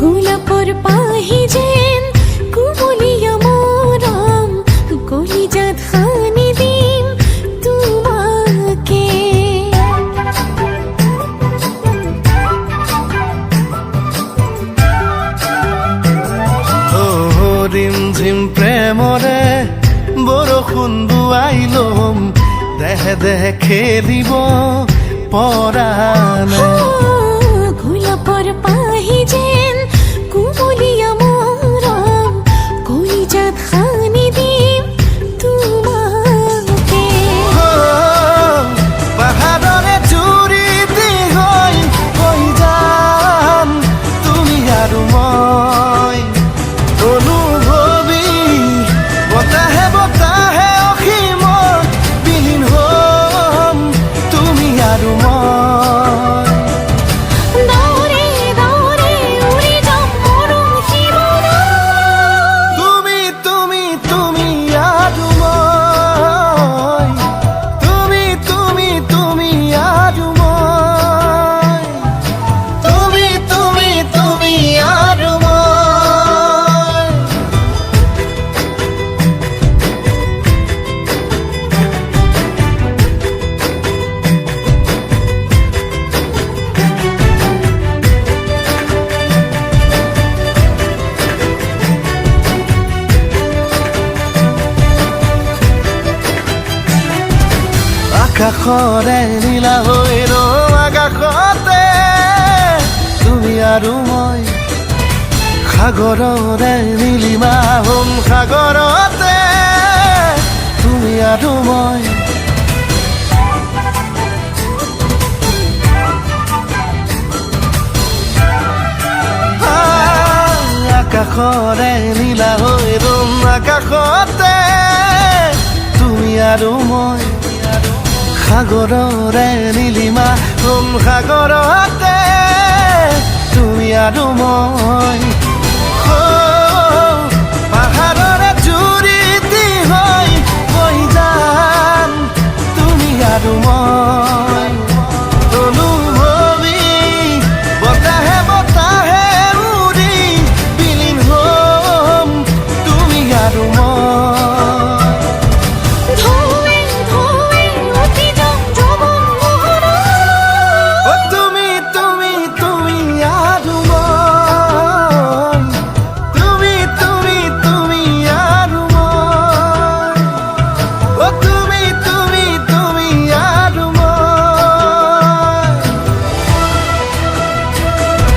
গোলাপৰ পাহি যেন কুমলীয়া মৰম কলিজাত সানি দিম তোমাকে ৰিম ঝিম প্ৰেমৰে বৰষুণ বুৱাই লম দেহে দেহে খেলিব পৰাণে গোলাপৰ পাহি যেন কুমলীয়া মৰম কলিজাত সানি দিম তোমাকে পাহাৰৰে চুৰি দি হৈ যাম তুমি আৰু মই অনুভৱী বতাহে বতাহে অসীমত বিলীন হ'ম তুমি আৰু মই দৌৰে দৌৰে উৰি যাম মৰম শিৰোনাম তুমি তুমি তুমি আৰু মই তুমি তুমি তুমি আৰু মই তুমি তুমি তুমি আৰু মই আকাশৰে নীলা হৈ আকাশতে তুমি আৰু মই সাগৰৰে নীলিমা হ'ম সাগৰতে তুমি আৰু মই আকাশৰে নীলা হৈ আকাশতে তুমি আৰু মই সাগৰৰে নীলিমা হ'ম সাগৰতে তুমি আৰু মই পাহাৰৰে চুৰি দি হৈ যাম তুমি আৰু মই